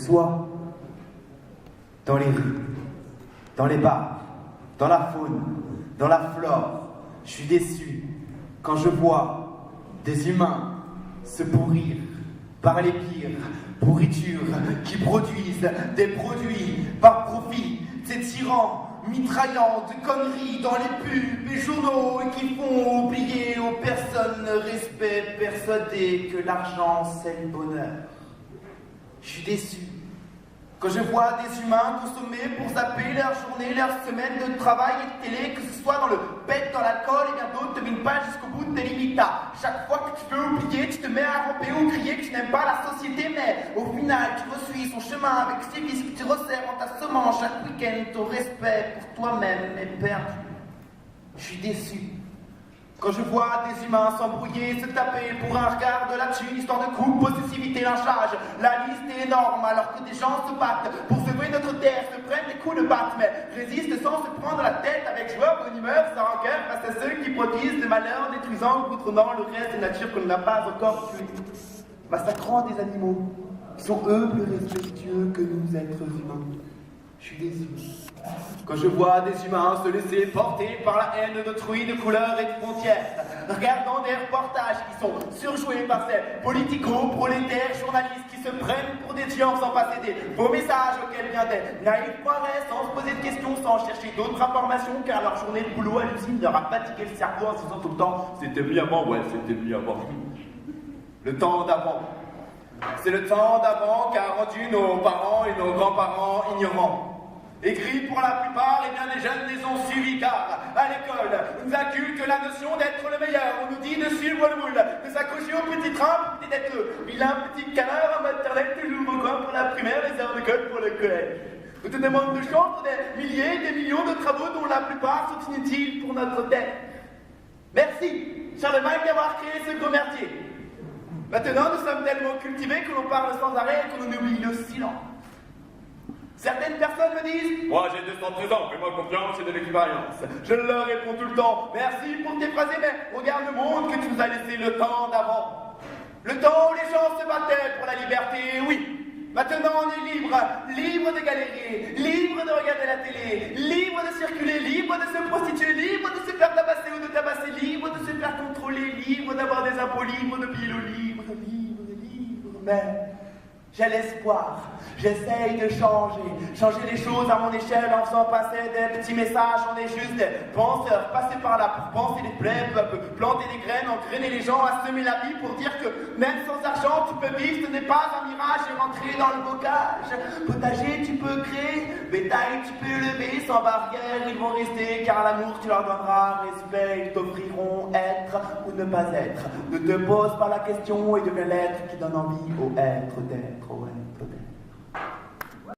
soi. Dans les rues, dans les bars, dans la faune, dans la flore, je suis déçu quand je vois des humains se pourrir par les pires pourritures qui produisent des produits par profit, ces tyrans mitraillant de conneries dans les pubs et journaux et qui font oublier aux personnes le respect, persuadées que l'argent c'est le bonheur. Je suis déçu quand je vois des humains consommer pour zapper leur journée, leur semaine de travail et de télé, que ce soit dans le bête, dans l'alcool, et bien d'autres te minent pas jusqu'au bout de tes limites. Chaque fois que tu peux oublier, tu te mets à ramper ou crier que tu n'aimes pas la société, mais au final, tu resuis son chemin avec civisme, tu resserres en t'assommant chaque week-end, ton respect pour toi-même est perdu. Je suis déçu quand je vois des humains s'embrouiller, se taper pour un regard de la thune, histoire de coups, possessivité, lynchage. La liste est énorme alors que des gens se battent pour sauver notre terre, se prennent des coups de batte, mais résistent sans se prendre la tête avec joie, bonne humeur, sans rancœur face à ceux qui produisent des malheurs, détruisant ou contrôlant le reste de nature qu'on n'a pas encore tué, massacrant des animaux qui sont eux plus respectueux que nous êtres humains. Je suis déçu quand je vois des humains se laisser porter par la haine d'autrui de couleurs et de frontières, regardant des reportages qui sont surjoués par ces politico-prolétaires journalistes qui se prennent pour des tueurs sans passer des faux messages auxquels bien des naïfs croiraient sans se poser de questions, sans chercher d'autres informations, car leur journée de boulot à l'usine leur a fatigué le cerveau en se disant tout le temps « c'était mieux avant, ouais, c'était mieux avant ». Le temps d'avant. C'est le temps d'avant qui a rendu nos parents et nos grands-parents ignorants. Écrits pour la plupart, et bien des jeunes les ont suivis, car à l'école, on nous inculque la notion d'être le meilleur. On nous dit de suivre le moule, de s'accrocher au petit train, d'être le vilain petit canard en maternelle, toujours au coin pour la primaire, les heures de code pour le collège. On te demande de chance pour des milliers, des millions de travaux dont la plupart sont inutiles pour notre tête. Merci, Charlemagne, d'avoir créé ce gros merdier. Maintenant, nous sommes tellement cultivés que l'on parle sans arrêt et qu'on oublie le silence. Certaines personnes me disent « Moi j'ai 213 ans, fais-moi confiance, j'ai de l'expérience. » Je leur réponds tout le temps « Merci pour tes phrases, mais regarde le monde que tu nous as laissé le temps d'avant. Le temps où les gens se battaient pour la liberté, oui. Maintenant on est libre, libre de galérer, libre de regarder la télé, libre de circuler, libre de se prostituer, libre de se faire tabasser ou de tabasser, libre de se faire contrôler, libre d'avoir des impôts, libre de payer le libre, mais... j'ai l'espoir, j'essaye de changer les choses à mon échelle en faisant passer des petits messages. On est juste des penseurs, passer par là pour penser les plaies, planter des graines, entraîner les gens à semer la vie pour dire que même sans argent tu peux vivre, ce n'est pas un mirage et rentrer dans le bocage. Potager tu peux créer, bétail tu peux lever, sans barrière ils vont rester car l'amour tu leur donneras, respect ils t'offriront être ou ne pas être. Ne te pose pas la question et deviens l'être qui donne envie au être d'être. Ouais, peut-être.